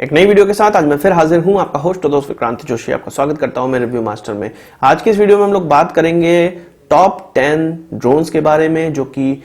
एक नई वीडियो के साथ आज मैं फिर हाजिर हूं, आपका होस्ट और दोस्त विक्रांत जोशी। आपका स्वागत करता हूं मेरे रिव्यू मास्टर में। आज की इस वीडियो में हम लोग बात करेंगे टॉप 10 ड्रोन्स के बारे में, जो कि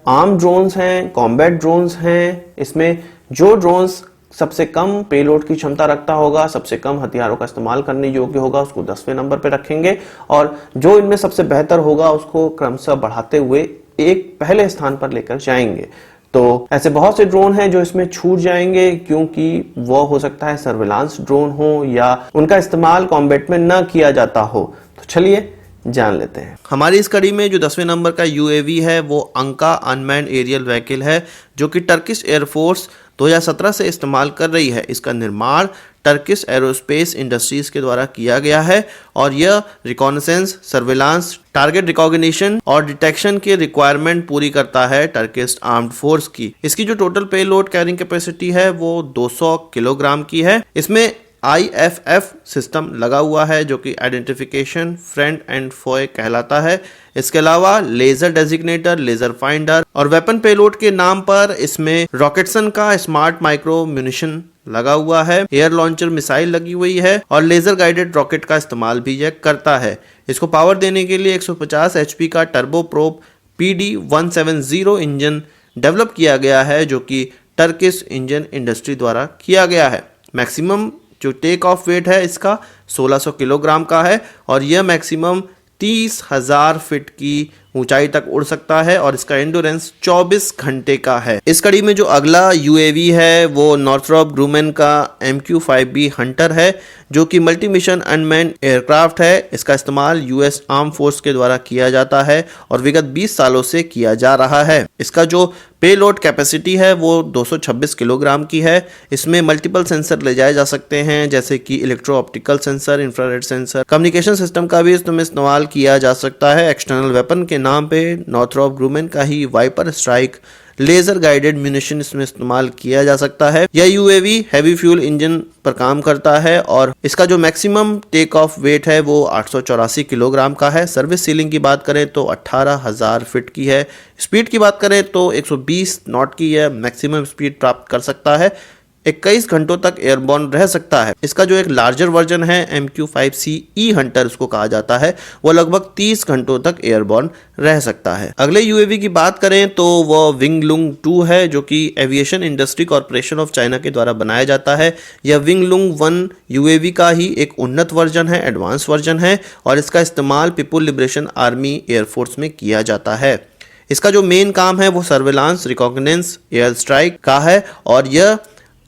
आर्म ड्रोन्स हैं, कॉम्बैट ड्रोन्स हैं। इसमें जो ड्रोन्स सबसे कम पेलोड की क्षमता रखता होगा, सबसे कम हथियारों का इस्तेमाल करने योग्य होगा, उसको 10वें नंबर पे रखेंगे, और जो इनमें सबसे बेहतर होगा उसको क्रमशः बढ़ाते हुए एक पहले स्थान पर लेकर जाएंगे। तो ऐसे बहुत से ड्रोन हैं जो इसमें छूट जाएंगे, क्योंकि वो हो सकता है सर्विलांस ड्रोन हो या उनका इस्तेमाल कॉम्बैट में ना किया जाता हो। तो चलिए जान लेते हैं। हमारी इस कड़ी में जो 10वें नंबर का यूएवी है वो अंका अनमैन्ड एरियल व्हीकल है, जो कि टर्किश एयरफोर्स 2017 से इस्तेमाल कर रही है। इसका निर्माण टर्किश एरोस्पेस इंडस्ट्रीज के द्वारा किया गया है और यह रिकॉनेसेंस, सर्विलांस, टारगेट रिकॉग्निशन और डिटेक्शन की रिक्वायरमेंट पूरी करता है टर्किश आर्म्ड फोर्स की। इसकी जो टोटल पेलोड कैरिंग कैपेसिटी है वो 200 किलोग्राम की है। इसमें IFF सिस्टम लगा हुआ है, जो कि आइडेंटिफिकेशन फ्रेंड एंड फोए कहलाता है। इसके अलावा लेजर डेजिग्नेटर, लेजर फाइंडर और वेपन पेलोड के नाम पर इसमें रॉकेटसन का स्मार्ट माइक्रो म्यूनिशन लगा हुआ है। एयर लॉन्चर मिसाइल लगी हुई है और लेजर गाइडेड रॉकेट का इस्तेमाल भी यह करता है। इसको पावर देने के लिए 150 HP का turbo prop PD170 engine develop किया गया है, जो कि टर्किश इंजन इंडस्ट्री द्वारा किया गया है। मैक्सिमम जो टेक ऑफ वेट है इसका 1600 किलोग्राम का है और यह मैक्सिमम 30,000 फीट की ऊंचाई तक उड़ सकता है और इसका एंडोरेंस 24 घंटे का है। इस कड़ी में जो अगला यूएवी है वो नॉर्थरॉप ग्रूमन का MQ-5B हंटर है, जो कि मल्टी मिशन अनमैन्ड एयरक्राफ्ट है। इसका इस्तेमाल US आर्म फोर्स के द्वारा किया जाता है और विगत 20 सालों से किया जा रहा है। इसका जो पेलोड कैपेसिटी है वो 226 किलोग्राम की है। इसमें मल्टीपल सेंसर ले जाए जा सकते हैं, जैसे कि electro optical sensor, infrared sensor, communication system का भी इसमें इस्तेमाल किया जा सकता है। एक्सटर्नल वेपन के नाम पे नॉर्थरॉप ग्रूमन का ही Viper Strike laser guided munition इसमें इस्तेमाल किया जा सकता है। यह यूएवी हैवी फ्यूल इंजन पर काम करता है और इसका जो मैक्सिमम टेक ऑफ वेट है वो 884 किलोग्राम का है। सर्विस सीलिंग की बात करें तो 18,000 फीट की है। स्पीड की बात करें तो 120 नॉट की यह मैक्सिमम स्पीड प्राप्त कर सकता है। 21 घंटों तक एयरबॉर्न रह सकता है। इसका जो एक लार्जर वर्जन है MQ-5C हंटर उसको कहा जाता है, वो लगभग 30 घंटों तक एयरबॉर्न रह सकता है। अगले यूएवी की बात करें तो वह विंगलुंग 2 है, जो कि aviation industry corporation of China के द्वारा बनाया जाता है। यह विंगलुंग 1 यूएवी का ही एक उन्नत वर्जन है, एडवांस वर्जन है, और इसका इस्तेमाल पीपुल लिबरेशन आर्मी एयरफोर्स में किया जाता है। इसका जो मेन काम है वो सर्विलांस, रिकॉग्निजेंस, एयर स्ट्राइक का है और यह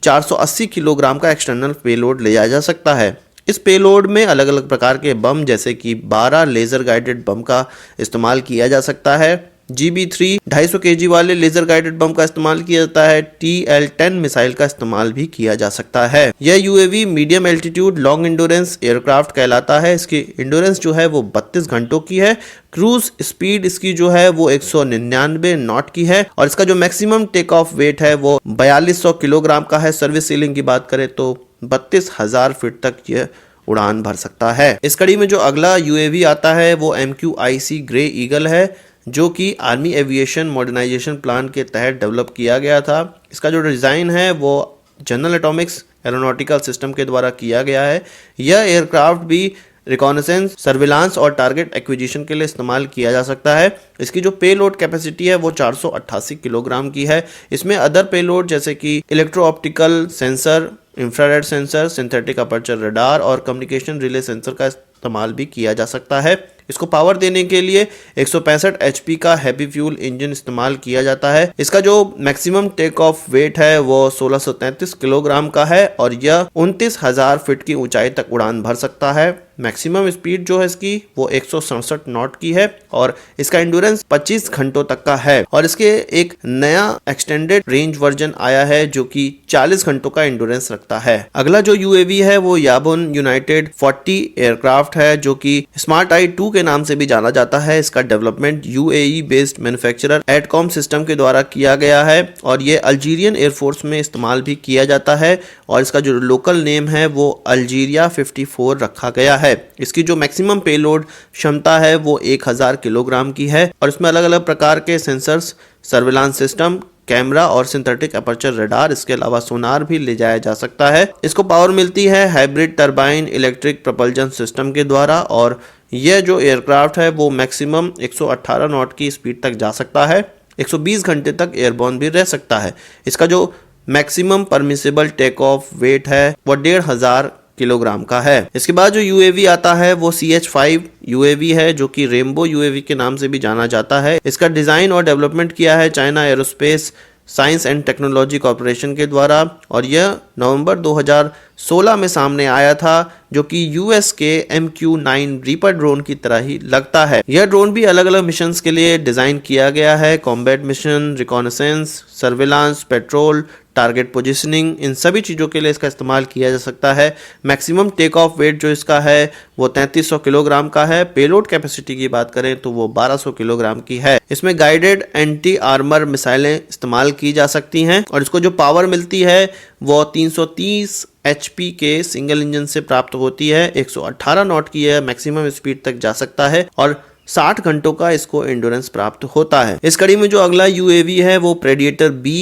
480 किलोग्राम का एक्सटर्नल पेलोड ले जाया जा सकता है। इस पेलोड में अलग अलग प्रकार के बम, जैसे कि 12 लेजर गाइडेड बम का इस्तेमाल किया जा सकता है। GB3 250 kg वाले लेजर गाइडेड बम का इस्तेमाल किया जाता है। TL-10 मिसाइल का इस्तेमाल भी किया जा सकता है। यह UAV medium altitude long endurance aircraft कहलाता है। इसकी इंडोरेंस जो है वो 32 घंटों की है। क्रूज स्पीड इसकी जो है वो 199 नॉट की है और इसका जो मैक्सिमम टेक ऑफ वेट है वो 4200 किलोग्राम का है। सर्विस सीलिंग की बात करें तो 32,000 फीट तक यह उड़ान भर सकता है। इस कड़ी में जो अगला यूएवी आता है वो MQ-IC ग्रे ईगल है, जो कि आर्मी एविएशन मॉडर्नाइजेशन प्लान के तहत डेवलप किया गया था। इसका जो डिज़ाइन है वो जनरल एटॉमिक्स एरोनॉटिकल सिस्टम के द्वारा किया गया है। यह एयरक्राफ्ट भी रिकॉनेसेंस, सर्विलांस और टारगेट एक्विजिशन के लिए इस्तेमाल किया जा सकता है। इसकी जो पेलोड कैपेसिटी है वो 488 किलोग्राम की है। इसमें अदर पेलोड जैसे कि electro optical sensor, infrared sensor, synthetic aperture radar और कम्युनिकेशन रिले सेंसर का इस्तेमाल भी किया जा सकता है। इसको पावर देने के लिए 165 HP का हैवी फ्यूल इंजन इस्तेमाल किया जाता है। इसका जो मैक्सिमम टेक ऑफ वेट है वो 1633 किलोग्राम का है और यह 29,000 फीट की ऊंचाई तक उड़ान भर सकता है। मैक्सिमम स्पीड जो है इसकी वो 167 नॉट की है और इसका एंडोरेंस 25 घंटों तक का है। और इसके एक नया एक्सटेंडेड रेंज वर्जन आया है, जो कि 40 घंटों का एंडोरेंस रखता है। अगला जो यूएवी है वो याबुन यूनाइटेड 40 एयरक्राफ्ट है, जो कि स्मार्ट आई 2 के नाम से भी जाना जाता है। इसका development UAE based manufacturer Adcom system के द्वारा किया गया है और ये अल्जीरियन एयरफोर्स में इस्तेमाल भी किया जाता है और इसका जो लोकल नेम है वो अल्जीरिया 54 रखा गया है। इसकी जो मैक्सिमम पेलोड क्षमता है वो 1000 किलोग्राम की है और इसमें अलग अलग प्रकार के सेंसर्स, सर्विलांस सिस्टम, कैमरा और सिंथेटिक अपर्चर रडार, इसके अलावा सोनार भी ले जाया जा सकता है। इसको पावर मिलती है hybrid turbine electric propulsion system के द्वारा और यह जो एयरक्राफ्ट है वो मैक्सिमम 118 नॉट की स्पीड तक जा सकता है। 120 घंटे तक एयरबॉर्न भी रह सकता है। इसका जो maximum permissible take off weight है वो 1500 किलोग्राम का है। इसके बाद जो यूएवी आता है वो CH-5 यूएवी है, जो कि रेनबो यूएवी के नाम से भी जाना जाता है। इसका डिजाइन और डेवलपमेंट किया है China aerospace science and technology corporation के द्वारा और यह नवंबर 2016 में सामने आया था, जो कि यूएस के MQ-9 रीपर ड्रोन की तरह ही लगता है। यह ड्रोन भी अलग अलग मिशंस के लिए डिजाइन किया गया है। Combat mission, reconnaissance, surveillance, patrol, target positioning, इन सभी चीज़ों के लिए इसका इस्तेमाल किया जा सकता है। मैक्सिमम टेक ऑफ वेट जो इसका है वो 3300 किलोग्राम का है। पेलोड कैपेसिटी की बात करें तो वो 1200 किलोग्राम की है। इसमें गाइडेड एंटी आर्मर मिसाइलें इस्तेमाल की जा सकती हैं और इसको जो पावर मिलती है वो 330 HP के सिंगल इंजन से प्राप्त होती है। 118 नॉट की यह मैक्सिमम स्पीड तक जा सकता है और 60 घंटों का इसको एंड्योरेंस प्राप्त होता है। इस कड़ी में जो अगला यूएवी है वो प्रेडिएटर B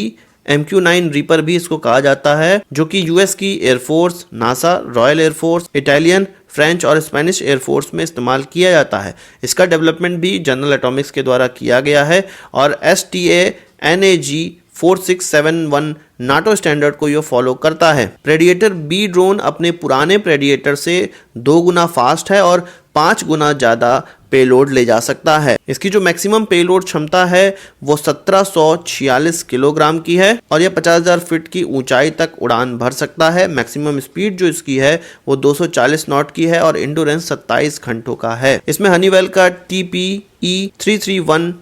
MQ-9 रीपर भी इसको कहा जाता है, जो कि यूएस की air force, NASA, royal air force, Italian, French और स्पेनिश एयरफोर्स में इस्तेमाल किया जाता है। इसका डेवलपमेंट भी जनरल एटॉमिक्स के द्वारा किया गया है और STANAG 4671 नाटो स्टैंडर्ड को यह फॉलो करता है। प्रेडिएटर B ड्रोन अपने पुराने प्रेडिएटर से 2 गुना फास्ट है और 5 गुना ज़्यादा पेलोड ले जा सकता है। इसकी जो मैक्सिमम पेलोड क्षमता है वो 1746 किलोग्राम की है और यह 50,000 फीट की ऊंचाई तक उड़ान भर सकता है। मैक्सिमम स्पीड जो इसकी है वो 240 नॉट की है और एंड्योरेंस 27 घंटों का है। इसमें हनीवेल का TPE 33110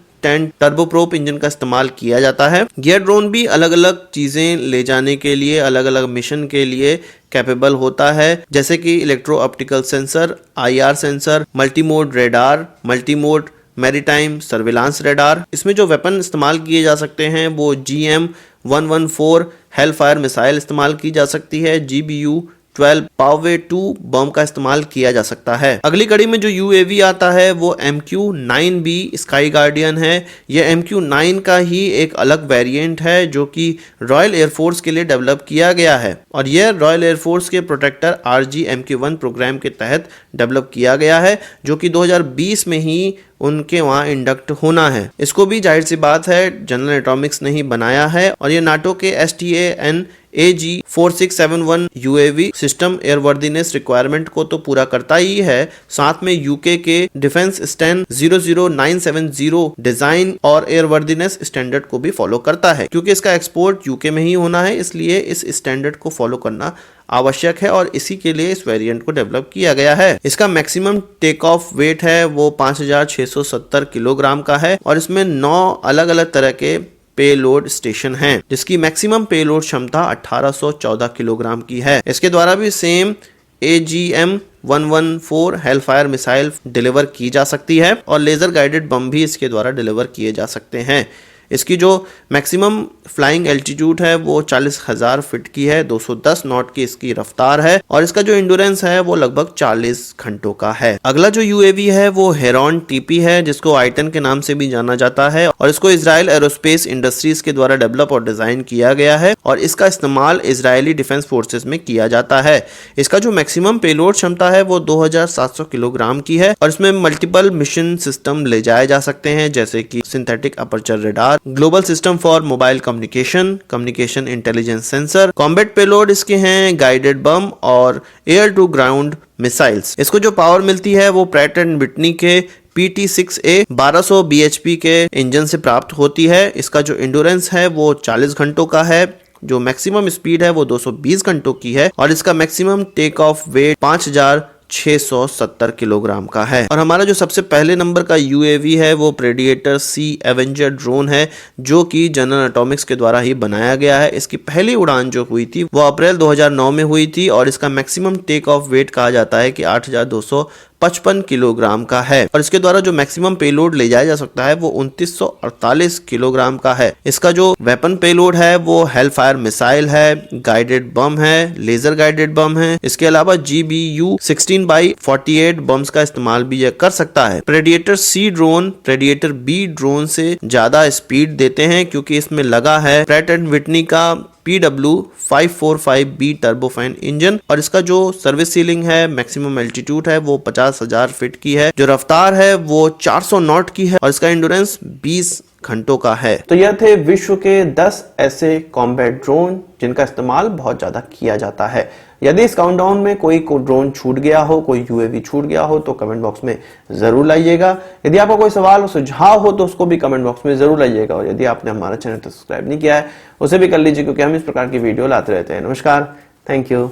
टर्बोप्रोप इंजन का इस्तेमाल किया जाता है। यह ड्रोन भी अलग अलग चीजें ले जाने के लिए, अलग अलग मिशन के लिए कैपेबल होता है, जैसे कि electro optical sensor, IR sensor, multimode radar, multimode maritime surveillance radar. इसमें जो वेपन इस्तेमाल किए जा सकते हैं वो GM-114 हेलफायर मिसाइल इस्तेमाल की जा सकती है। GBU-12 पावे 2 बम का इस्तेमाल किया जा सकता है। अगली कड़ी में जो यूएवी आता है वो MQ-9B स्काई गार्डियन है। यह MQ-9 का ही एक अलग वेरिएंट है जो कि रॉयल एयरफोर्स के लिए डेवलप किया गया है और यह रॉयल एयरफोर्स के प्रोटेक्टर RG-MQ-1 प्रोग्राम के तहत डेवलप किया गया है, जो कि 2020 में ही उनके वहां इंडक्ट होना है। इसको भी जाहिर सी बात है जनरल एटॉमिक्स ने ही बनाया है और ये नाटो के STANAG 4671 UAV system airworthiness requirement को तो पूरा करता ही है, साथ में यूके के डिफेंस स्टैंड 00970 डिजाइन और एयरवर्दीनेस स्टैंडर्ड को भी फॉलो करता है। क्योंकि इसका एक्सपोर्ट यूके में ही होना है, इसलिए इस स्टैंडर्ड को फॉलो करना आवश्यक है और इसी के लिए इस वेरिएंट को डेवलप किया गया है। इसका मैक्सिमम टेक ऑफ वेट है वो 5670 किलोग्राम का है और इसमें 9 अलग अलग तरह के पेलोड स्टेशन हैं, जिसकी मैक्सिमम पेलोड क्षमता 1814 किलोग्राम की है। इसके द्वारा भी same AGM-114 Hellfire missile deliver की जा सकती है और लेजर गाइडेड बम भी इसके द्वारा डिलीवर किए जा सकते हैं। इसकी जो मैक्सिमम फ्लाइंग एल्टीट्यूड है वो 40,000 फीट की है, 210 नॉट की इसकी रफ्तार है और इसका जो एंड्योरेंस है वो लगभग 40 घंटों का है। अगला जो यूएवी है वो हेरॉन TP है, जिसको आइटन के नाम से भी जाना जाता है और इसको इजराइल एरोस्पेस इंडस्ट्रीज के द्वारा डेवलप और डिजाइन किया गया है और इसका इस्तेमाल इजरायली डिफेंस फोर्सेस में किया जाता है। इसका जो मैक्सिमम पेलोड क्षमता है वो 2700 किलोग्राम की है और इसमें मल्टीपल मिशन सिस्टम ले जाए जा सकते हैं, जैसे कि synthetic aperture radar, global system for mobile communication intelligence sensor. Combat payload इसके हैं गाइडेड बम और एयर टू ग्राउंड मिसाइल्स। इसको जो पावर मिलती है वो प्रैट एंड विटनी के PT-6A 1200 bhp के इंजन से प्राप्त होती है। इसका जो एंड्योरेंस है वो 40 घंटों का है, जो मैक्सिमम स्पीड है वो 220 घंटों की है और इसका maximum take off weight 5670 kilogram का है। और हमारा जो सबसे पहले नंबर का यूएवी है वो प्रेडिएटर C एवेंजर ड्रोन है, जो कि जनरल एटॉमिक्स के द्वारा ही बनाया गया है। इसकी पहली उड़ान जो हुई थी वो अप्रैल 2009 में हुई थी और इसका मैक्सिमम टेक ऑफ वेट कहा जाता है कि 8205 55 किलोग्राम का है और इसके द्वारा जो मैक्सिमम पेलोड ले जाया जा सकता है वो 2948 किलोग्राम का है। इसका जो वेपन पेलोड है वो हेलफायर मिसाइल है, गाइडेड बम है, लेजर गाइडेड बम है। इसके अलावा GBU 16x48 बम्स का इस्तेमाल भी यह कर सकता है। Predator C drone predator B drone से ज्यादा स्पीड देते हैं क्योंकि इसमें लगा है प्रैट एंड विटनी का PW545B टर्बोफैन इंजन और इसका जो सर्विस सीलिंग है, मैक्सिमम एल्टीट्यूड है वो 50,000 फीट की है। जो रफ्तार है वो 400 नॉट की है और इसका एंड्योरेंस 20 घंटों का है। तो यह थे विश्व के 10 ऐसे कॉम्बैट ड्रोन जिनका इस्तेमाल बहुत ज्यादा किया जाता है। यदि इस काउंटडाउन में कोई ड्रोन छूट गया हो, कोई UAV छूट गया हो तो कमेंट बॉक्स में जरूर लाइएगा। यदि आपका कोई सवाल और सुझाव हो तो उसको भी कमेंट बॉक्स में जरूर लाइएगा और यदि आपने हमारा चैनल सब्सक्राइब नहीं किया है उसे भी कर लीजिए क्योंकि हम इस प्रकार की वीडियो लाते रहते हैं। नमस्कार, थैंक यू,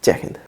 जय हिंद।